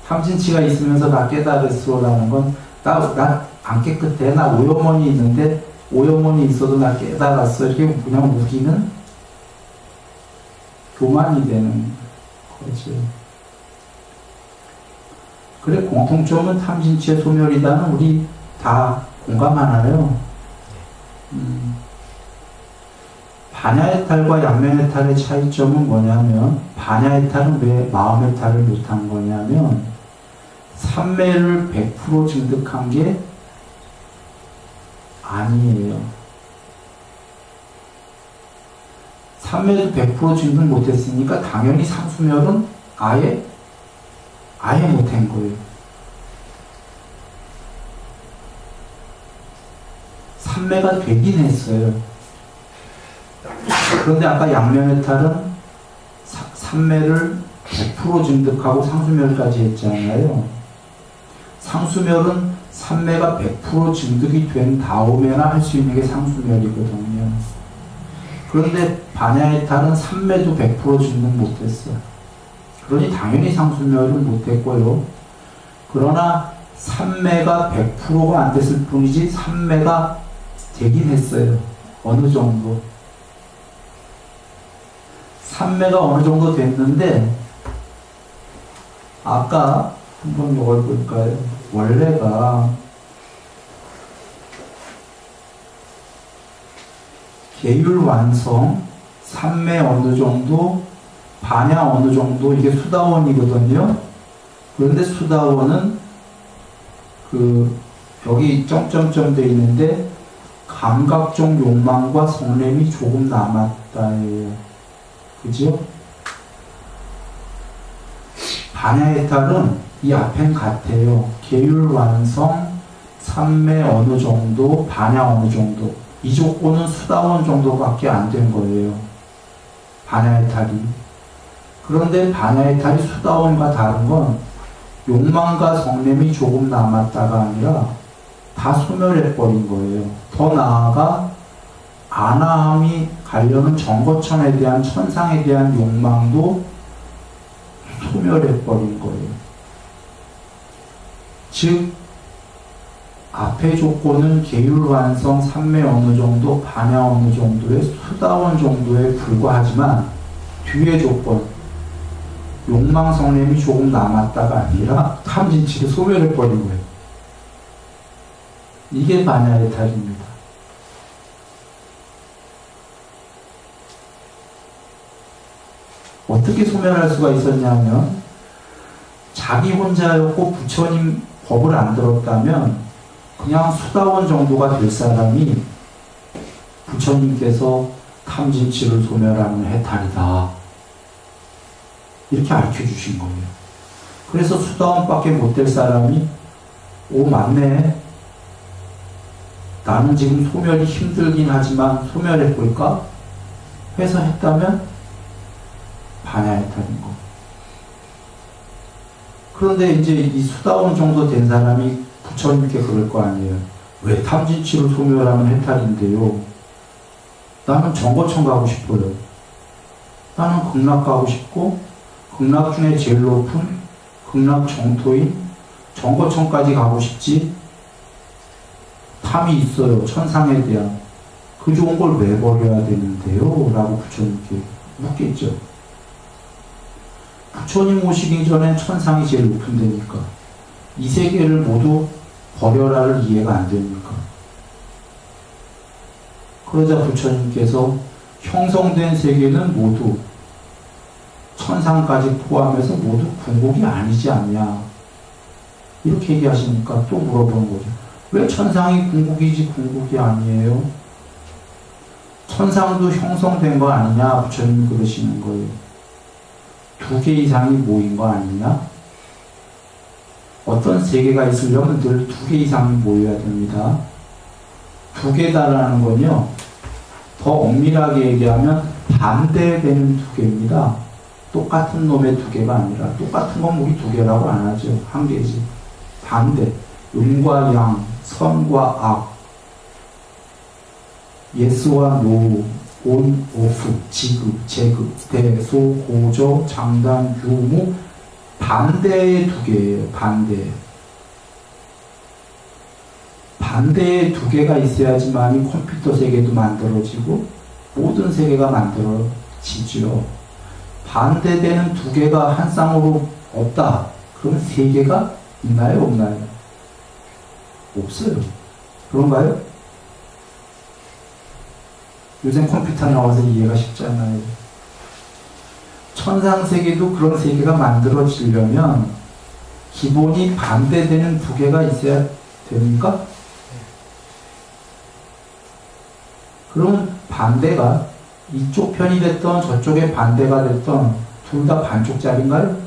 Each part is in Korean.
탐진치가 있으면서 나 깨달았어라는 건 나 안 깨끗해. 나 오염원이 있는데 오염원이 있어도 나 깨달았어. 이렇게 그냥 우기는 교만이 되는 거죠. 그래, 공통점은 탐진치의 소멸이다는 우리 다 공감하나요? 반야해탈과 양면해탈의 차이점은 뭐냐면, 반야해탈은 왜 마음해탈을 못한 거냐면 삼매를 100% 증득한 게 아니에요. 삼매도 100% 증득 못했으니까 당연히 상수멸은 아예 못한 거예요. 삼매가 되긴 했어요. 그런데 아까 양면해탈은 삼매를 100% 증득하고 상수멸까지 했잖아요. 상수멸은 삼매가 100% 증득이 된 다음에나 할 수 있는 게 상수멸이거든요. 그런데 반야해탈은 삼매도 100% 증득 못했어. 그러니 당연히 상수멸은 못했고요. 그러나 삼매가 100%가 안 됐을 뿐이지 삼매가 되긴 했어요. 어느 정도. 삼매가 어느 정도 됐는데, 아까 한번 이걸 볼까요? 원래가 계율 완성, 삼매 어느 정도, 반야 어느 정도, 이게 수다원이거든요. 그런데 수다원은 여기 점점점 돼 있는데 감각적 욕망과 성냄이 조금 남았다예요. 그죠? 반야해탈은 이 앞엔 같아요. 계율 완성, 삼매 어느 정도, 반야 어느 정도. 이 조건은 수다원 정도밖에 안 된 거예요. 반야해탈이. 그런데 반야해탈이 수다원과 다른 건 욕망과 성냄이 조금 남았다가 아니라 다 소멸해버린 거예요. 더 나아가 아나함이 가려는 정거천에 대한, 천상에 대한 욕망도 소멸해버린 거예요. 즉 앞의 조건은 계율 완성, 삼매 어느 정도, 반야 어느 정도의 수다원 정도에 불과하지만 뒤의 조건, 욕망 성냄이 조금 남았다가 아니라 탐진치를 소멸해버린 거예요. 이게 반야해탈입니다. 어떻게 소멸할 수가 있었냐면, 자기 혼자였고 부처님 법을 안 들었다면 그냥 수다원 정도가 될 사람이 부처님께서 탐진치를 소멸하는 해탈이다, 이렇게 알려주신 거예요. 그래서 수다원밖에 못 될 사람이 오 맞네, 나는 지금 소멸이 힘들긴 하지만 소멸해볼까 해서 했다면 반야해탈인 거. 그런데 이제 이 수다원 정도 된 사람이 부처님께 그럴 거 아니에요. 왜 탐진치를 소멸하면 해탈인데요? 나는 정거천 가고 싶어요. 나는 극락 가고 싶고, 극락 중에 제일 높은 극락 정토인 정거천까지 가고 싶지, 탐이 있어요. 천상에 대한. 그 좋은 걸 왜 버려야 되는데요? 라고 부처님께 묻겠죠. 부처님 오시기 전엔 천상이 제일 높은 데니까. 이 세계를 모두 버려라를 이해가 안 됩니까? 그러자 부처님께서 형성된 세계는 모두 천상까지 포함해서 모두 궁극이 아니지 않냐, 이렇게 얘기하시니까 또 물어보는 거죠. 왜 천상이 궁극이지 궁극이 아니에요? 천상도 형성된 거 아니냐, 부처님이 그러시는 거예요. 2개 이상이 모인 거 아니냐? 어떤 세계가 있으려면 늘 2개 이상이 모여야 됩니다. 2개다라는 건요, 더 엄밀하게 얘기하면 반대되는 2개입니다. 똑같은 놈의 2개가 아니라, 똑같은 건 우리 2개라고 안 하죠. 1개지. 반대. 음과 양, 선과 악, 예스와 노, 온, 오프, 지급, 제급, 대, 소, 고저, 장단, 유무, 반대의 두 개예요. 반대의 두 개가 있어야지만이 컴퓨터 세계도 만들어지고 모든 세계가 만들어지죠. 반대되는 두 개가 한 쌍으로 없다. 그러면 세 개가 있나요? 없나요? 없어요. 그런가요? 요즘 컴퓨터 나와서 이해가 쉽지 않아요. 천상세계도 그런 세계가 만들어지려면 기본이 반대되는 두 개가 있어야 됩니까? 그러면 반대가 이쪽 편이 됐던 저쪽의 반대가 됐던 둘 다 반쪽짜리인가요?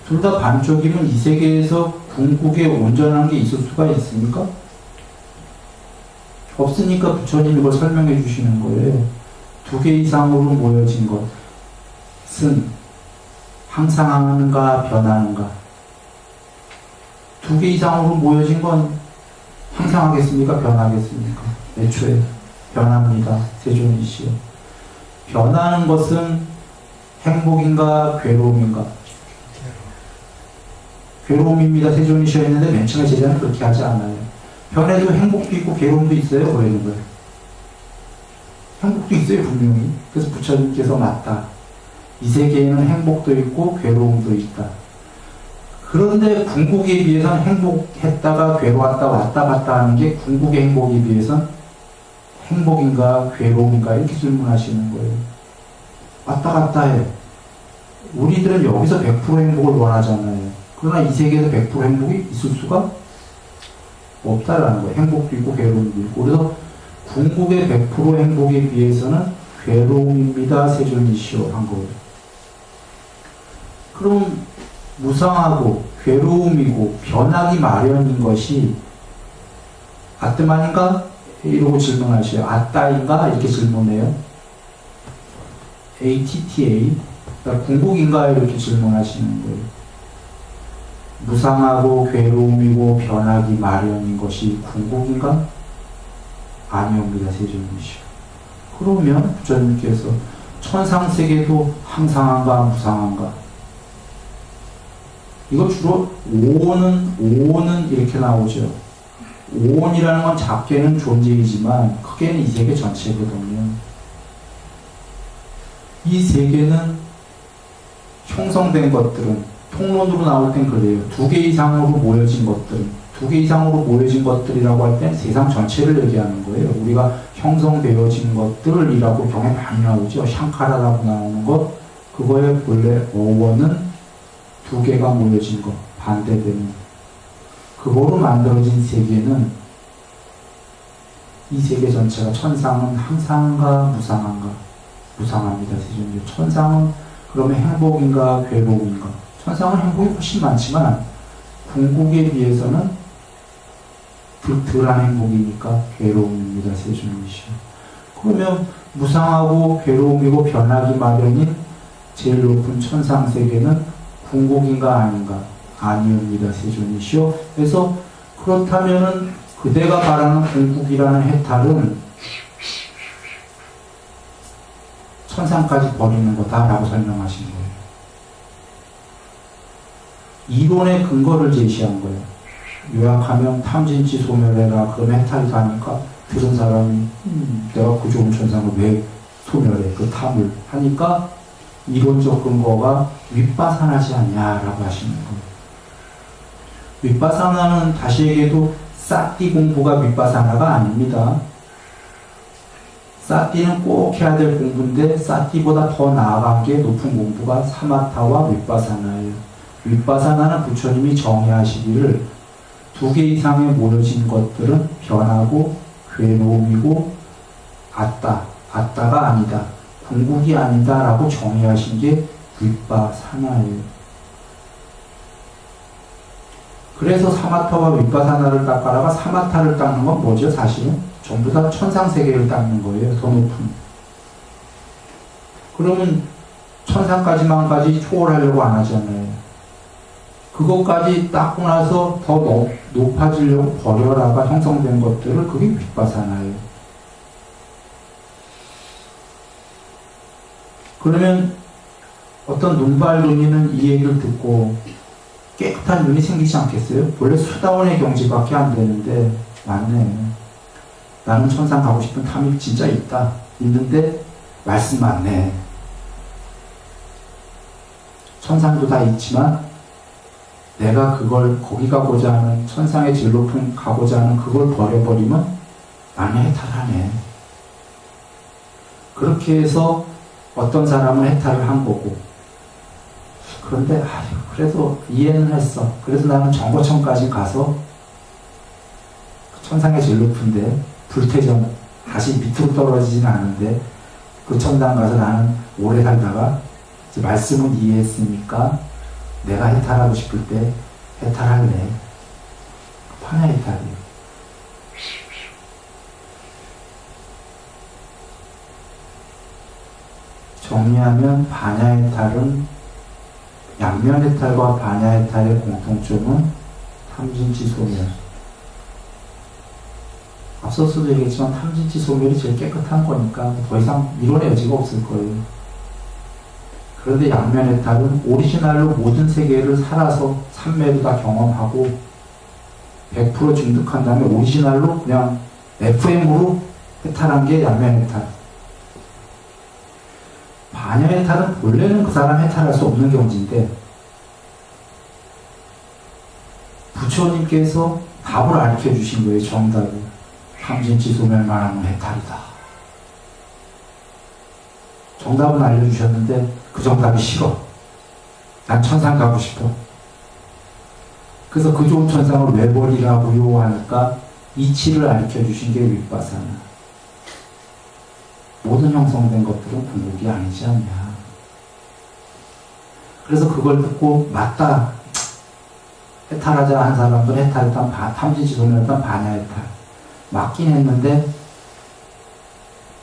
둘 다 반쪽이면 이 세계에서 궁극에 온전한 게 있을 수가 있습니까? 없으니까 부처님이 이걸 설명해 주시는 거예요. 두 개 이상으로 모여진 것은 항상하는가 변하는가? 두 개 이상으로 모여진 건 항상하겠습니까? 변하겠습니까? 애초에 변합니다. 세존이시여. 변하는 것은 행복인가 괴로움인가? 괴로움입니다. 세존이시여 했는데 맨 처음에 제자는 그렇게 하지 않아요. 변해도 행복도 있고 괴로움도 있어요. 그러는 거예요. 행복도 있어요. 분명히. 그래서 부처님께서 맞다. 이 세계에는 행복도 있고 괴로움도 있다. 그런데 궁극에 비해서는 행복했다가 괴로웠다 왔다 갔다 하는 게 궁극의 행복에 비해서는 행복인가 괴로움인가 이렇게 질문하시는 거예요. 왔다 갔다 해. 우리들은 여기서 100% 행복을 원하잖아요. 그러나 이 세계에서 100% 행복이 있을 수가 없다라는 거예요. 행복도 있고 괴로움도 있고. 그래서 궁극의 100% 행복에 비해서는 괴로움입니다. 세존이시오 한 거예요. 그럼 무상하고 괴로움이고 변하기 마련인 것이 아뜨만인가? 이러고 질문하셔요. 아따인가? 이렇게 질문해요. ATTA 궁극인가? 이렇게 질문하시는 거예요. 무상하고 괴로움이고 변하기 마련인 것이 궁극인가? 아니옵니다. 세존이시오. 그러면 부처님께서 천상세계도 항상한가 무상한가? 이거 주로 오는 이렇게 나오죠. 오온이라는 건 작게는 존재이지만 크게는 이 세계 전체거든요. 이 세계는 형성된 것들은 통론으로 나올 땐 그래요. 두 개 이상으로 모여진 것들, 두 개 이상으로 모여진 것들이라고 할 땐 세상 전체를 얘기하는 거예요. 우리가 형성되어진 것들이라고 경에 많이 나오죠. 샹카라라고 나오는 것, 그거의 본래 어원은 두 개가 모여진 것, 반대되는 그거로 만들어진 세계는 이 세계 전체가 천상은 항상한가 무상한가? 무상합니다. 세존이. 천상은 그러면 행복인가 괴로움인가? 천상은 행복이 훨씬 많지만 궁극에 비해서는 덜한 행복이니까 괴로움입니다. 세존이시여. 그러면 무상하고 괴로움이고 변하기 마련인 제일 높은 천상세계는 궁극인가 아닌가? 아니옵니다. 세존이시여. 그래서 그렇다면은 그대가 바라는 궁극이라는 해탈은 천상까지 버리는 거다라고 설명하신 거예요. 이론의 근거를 제시한 거예요. 요약하면 탐진치 소멸해라. 그럼 해탈이 가니까 들은 사람이 내가 그 좋은 천상을 왜 소멸해? 그 탐을 하니까 이론적 근거가 윗바사나지 않냐라고 하시는 거예요. 윗바사나는 다시 얘기해도 사띠 공부가 윗바사나가 아닙니다. 사띠는 꼭 해야 될 공부인데 사띠보다 더 나아간 게 높은 공부가 사마타와 윗바사나예요. 윗바사나는 부처님이 정의하시기를 두 개 이상에 모여진 것들은 변하고 괴로움이고 아따가 아니다. 궁극이 아니다 라고 정의하신 게 윗바사나예요. 그래서 사마타와 윗바사나를 닦아라가 사마타를 닦는 건 뭐죠? 사실은 전부 다 천상세계를 닦는 거예요. 더 높은. 그러면 천상까지만까지 초월하려고 안 하잖아요. 그것까지 닦고 나서 더 높아지려고 버려라가 형성된 것들을 그게 윗바사나예요. 그러면 어떤 눈발 눈이는 이 얘기를 듣고 깨끗한 눈이 생기지 않겠어요? 원래 수다원의 경지밖에 안 되는데 맞네. 나는 천상 가고 싶은 탐이 진짜 있다. 있는데 말씀 맞네. 천상도 다 있지만 내가 그걸 거기 가고자 하는 천상의 제일 높은 가고자 하는 그걸 버려버리면 나는 해탈하네. 그렇게 해서 어떤 사람은 해탈을 한 거고 그런데 그래도 이해는 했어. 그래서 나는 정거천까지 가서 천상의 제일 높은데 불태전 다시 밑으로 떨어지지는 않은데 그 천당 가서 나는 오래 살다가 이제 말씀은 이해했으니까 내가 해탈하고 싶을 때 해탈할래. 파냐 해탈이에요. 정리하면 반야 해탈은 양면 해탈과 반야 해탈의 공통점은 탐진치 소멸. 앞서서도 얘기했지만 탐진치 소멸이 제일 깨끗한 거니까 더 이상 이론의 여지가 없을 거예요. 그런데 양면 해탈은 오리지널로 모든 세계를 살아서 삼매를 다 경험하고 100% 증득한 다음에 오리지널로 그냥 FM으로 해탈한 게 양면 해탈. 반야 해탈은 본래는 그 사람 해탈할 수 없는 경지인데 부처님께서 답을 알려 주신 거예요. 정답을. 탐진치 소멸만 하면 해탈이다. 정답은 알려주셨는데 그 정답이 싫어. 난 천상 가고 싶어. 그래서 그 좋은 천상을 왜 버리라고요 하니까 이치를 알려 주신 게 윗바사나. 모든 형성된 것들은 궁극이 아니지 않냐. 그래서 그걸 듣고 맞다. 해탈하자 한 사람들 해탈했던 탐진치 소멸했던 반야 해탈. 맞긴 했는데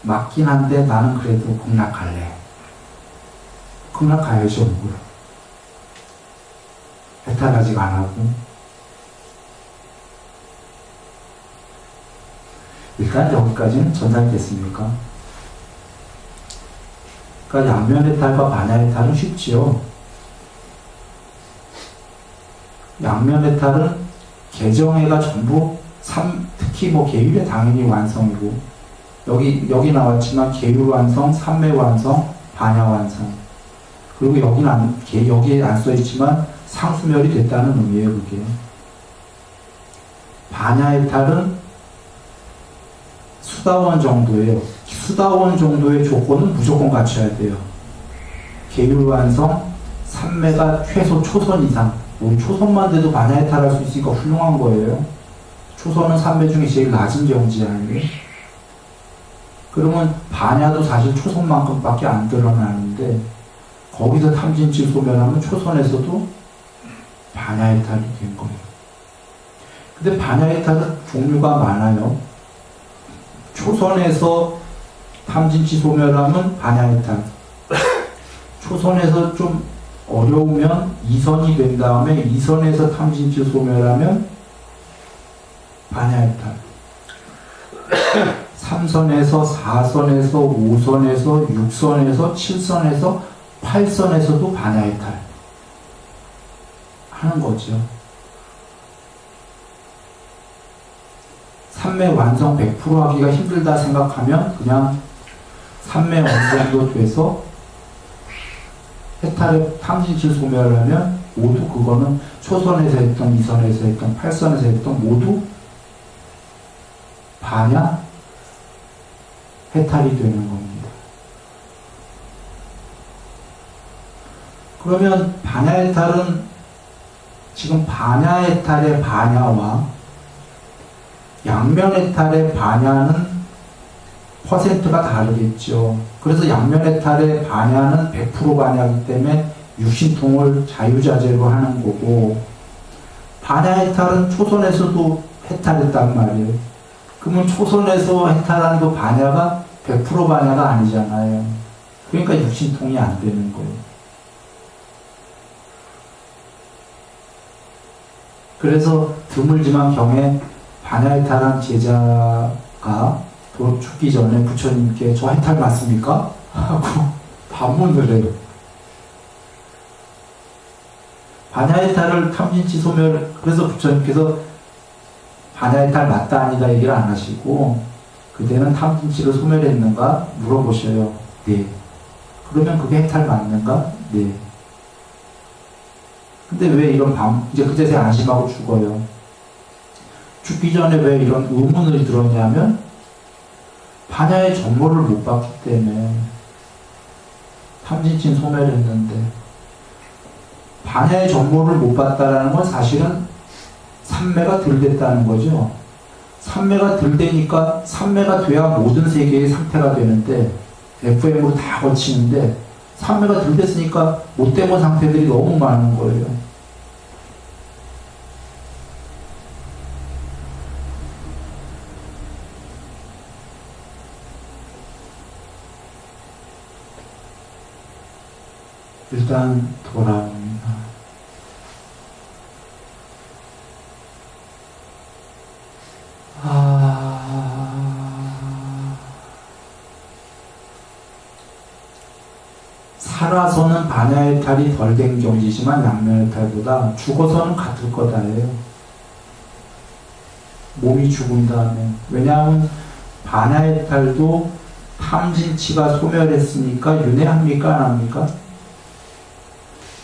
맞긴 한데 나는 그래도 극락할래. 극락가야죠. 뭘. 해탈 아직 안 하고. 일단 여기까지는 전달됐습니까? 그러니까 양면 해탈과 반야 해탈은 쉽지요. 양면 해탈은 개정해가 전부 특히 뭐 계율의 당연히 완성이고 여기 나왔지만 계율 완성, 삼매 완성, 반야 완성. 그리고 여기에 안 써있지만 상수멸이 됐다는 의미예요, 그게. 반야 해탈은 수다원 정도예요. 수다원 정도의 조건은 무조건 갖춰야 돼요. 계율 완성, 삼매가 최소 초선 이상. 우리 초선만 돼도 반야 해탈할 수 있으니까 훌륭한 거예요. 초선은 삼매 중에 제일 낮은 경지 아니에요? 그러면 반야도 사실 초선만큼밖에 안 드러나는데 거기서 탐진치 소멸하면 초선에서도 반야 해탈이 된 거예요. 근데 반야 해탈은 종류가 많아요. 초선에서 탐진치 소멸하면 반야 해탈. 초선에서 좀 어려우면 2선이 된 다음에 2선에서 탐진치 소멸하면 반야 해탈. 3선에서 4선에서 5선에서 6선에서 7선에서 8선에서도 반야 해탈 하는 거죠. 삼매 완성 100% 하기가 힘들다 생각하면 그냥 삼매 완성도 돼서 해탈의 탐진치 소멸을 하면 모두 그거는 초선에서 했던 2선에서 했던 8선에서 했던 모두 반야 해탈이 되는 겁니다. 그러면 반야 해탈은 지금 반야 해탈의 반야와 양면 해탈의 반야는 퍼센트가 다르겠죠. 그래서 양면 해탈의 반야는 100% 반야이기 때문에 육신통을 자유자재로 하는 거고 반야 해탈은 초선에서도 해탈했단 말이에요. 그러면 초선에서 해탈한 그 반야가 100% 반야가 아니잖아요. 그러니까 육신통이 안 되는 거예요. 그래서 드물지만 경에 반야 해탈한 제자가 죽기 전에 부처님께 저 해탈 맞습니까? 하고 반문을 해요. 반야해탈을 탐진치 소멸, 그래서 부처님께서 반야해탈 맞다 아니다 얘기를 안 하시고 그대는 탐진치를 소멸했는가 물어보셔요. 네. 그러면 그게 해탈 맞는가? 네. 근데 왜 이런 이제 그제서야 안심하고 죽어요. 죽기 전에 왜 이런 의문을 들었냐면 반야의 전모를 못 봤기 때문에. 탐진치는 소멸했는데 반야의 전모를 못 봤다라는 건 사실은 삼매가 덜 됐다는 거죠. 삼매가 덜 되니까 삼매가 돼야 모든 세계의 상태가 되는데 FM으로 다 거치는데 삼매가 덜 됐으니까 못된 상태들이 너무 많은 거예요. 일단 돌아옵니다. 살아서는 반야해탈이 덜 된 경지지만 양면해탈보다 죽어서는 같을 거다예요. 몸이 죽은 다음에. 왜냐하면 반야해탈도 탐진치가 소멸했으니까 윤회합니까? 안 합니까?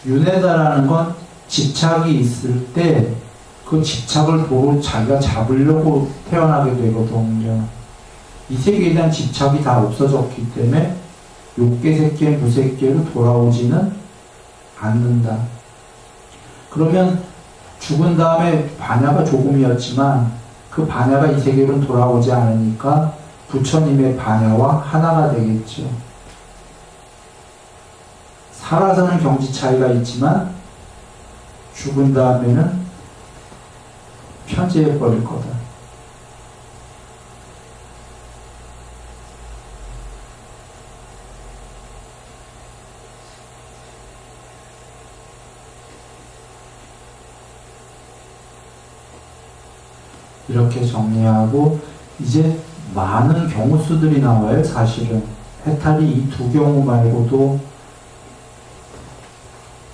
윤회다라는 건 집착이 있을 때 그 집착을 도로 자기가 잡으려고 태어나게 되거든요. 이 세계에 대한 집착이 다 없어졌기 때문에 욕계색계, 무색계로 돌아오지는 않는다. 그러면 죽은 다음에 반야가 조금이었지만 그 반야가 이 세계로 돌아오지 않으니까 부처님의 반야와 하나가 되겠죠. 살아서는 경지 차이가 있지만 죽은 다음에는 편지해 버릴 거다. 이렇게 정리하고 이제 많은 경우 수들이 나와요. 사실은 해탈이 이 두 경우 말고도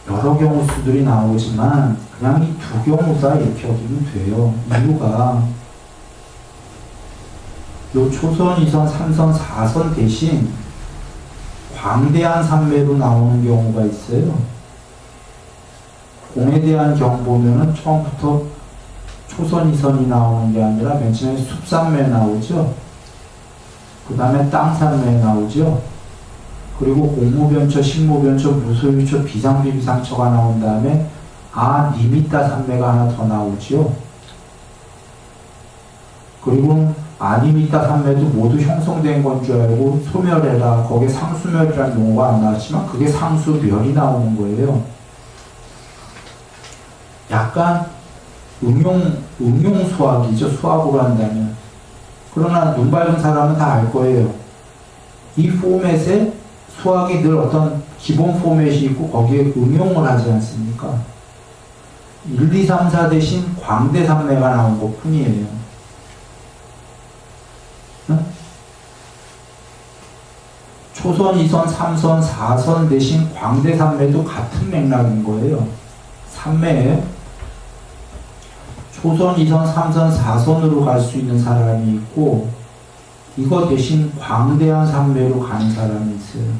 여러 경우 수들이 나오지만 그냥 이 두 경우다 이렇게 여기면 돼요. 이유가 요 초선, 2선, 3선, 4선 대신 광대한 삼매로 나오는 경우가 있어요. 공에 대한 경우 보면은 처음부터 초선, 2선이 나오는 게 아니라 맨 처음에 숲삼매 나오죠. 그 다음에 땅삼매 나오죠. 그리고 공무변처, 식무변처, 무소유처, 비상비비상처가 나온 다음에 니미따 삼매가 하나 더 나오죠. 그리고 아니미따 삼매도 모두 형성된 건 줄 알고 소멸해라. 거기에 상수멸이라는 용어가 안 나왔지만 그게 상수멸이 나오는 거예요. 약간 응용 수학이죠. 수학으로 한다면. 그러나 눈 밝은 사람은 다 알 거예요. 이 포맷에 수학이 늘 어떤 기본 포맷이 있고 거기에 응용을 하지 않습니까? 1, 2, 3, 4 대신 광대 삼매가 나온 것 뿐이에요. 응? 초선, 2선, 3선, 4선 대신 광대 삼매도 같은 맥락인 거예요. 삼매에 초선, 2선, 3선, 4선으로 갈 수 있는 사람이 있고 이거 대신 광대한 삼매로 가는 사람이 있어요.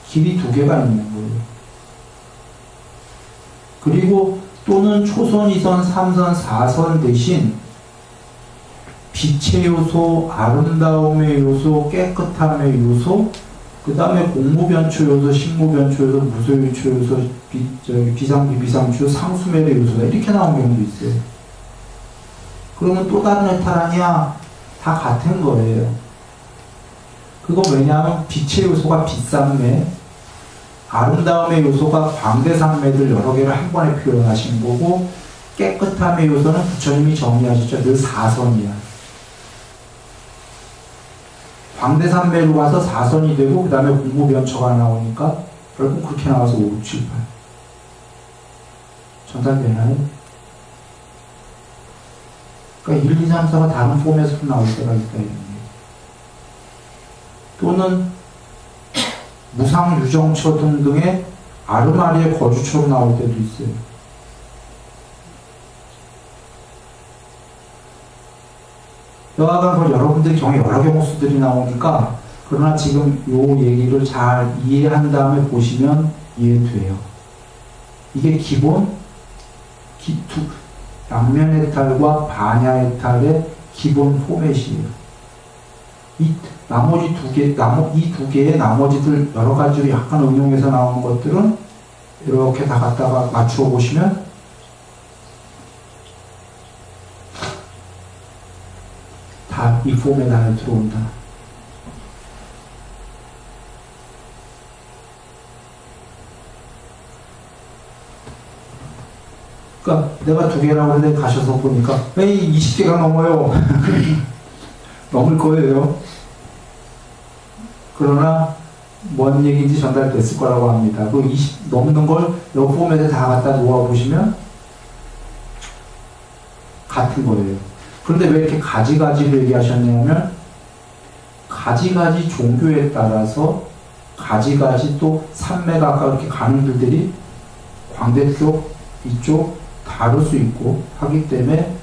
길이 두 개가 있는 거예요. 그리고 또는 초선, 2선, 3선, 4선 대신 빛의 요소, 아름다움의 요소, 깨끗함의 요소, 그 다음에 공무변초 요소, 식무변초 요소, 무소유초 요소, 비상비비상초, 상수멸의 요소다. 이렇게 나온 경우도 있어요. 그러면 또 다른 해탈 아니야? 다 같은 거예요. 그거 왜냐하면 빛의 요소가 빛삼매, 아름다움의 요소가 광대삼매들 여러 개를 한 번에 표현하신 거고, 깨끗함의 요소는 부처님이 정리하셨죠. 늘 4선이야. 광대삼매로 가서 4선이 되고 그 다음에 공무변처가 나오니까 결국 그렇게 나와서 5, 6, 7, 8 전달되나요? 그러니까 1, 2, 3, 4가 다른 포맷으로 나올 때가 있다 이런 얘기. 또는 무상유정처 등등의 아르마리의 거주처로 나올 때도 있어요. 여하간 여러분들이 여러 경우수들이 나오니까, 그러나 지금 요 얘기를 잘 이해한 다음에 보시면 이해돼요. 이게 기본 양면 해탈과 반야 해탈의 기본 포맷이에요. 이 두 개의 나머지들 여러 가지로 약간 응용해서 나오는 것들은 이렇게 다 갖다가 맞추어 보시면 다 이 포맷 안에 들어온다. 그러니까 내가 2개라고 하는데 가셔서 보니까 에이 20개가 넘어요. 넘을 거예요. 그러나 뭔 얘기인지 전달됐을 거라고 합니다. 그 20 넘는 걸 이 포맷에 다 갖다 놓아보시면 같은 거예요. 그런데 왜 이렇게 가지가지로 얘기하셨냐면, 가지가지 종교에 따라서 가지가지 또 산매가 아까 이렇게 가는 길들이 광대 쪽, 이쪽 다를 수 있고 하기 때문에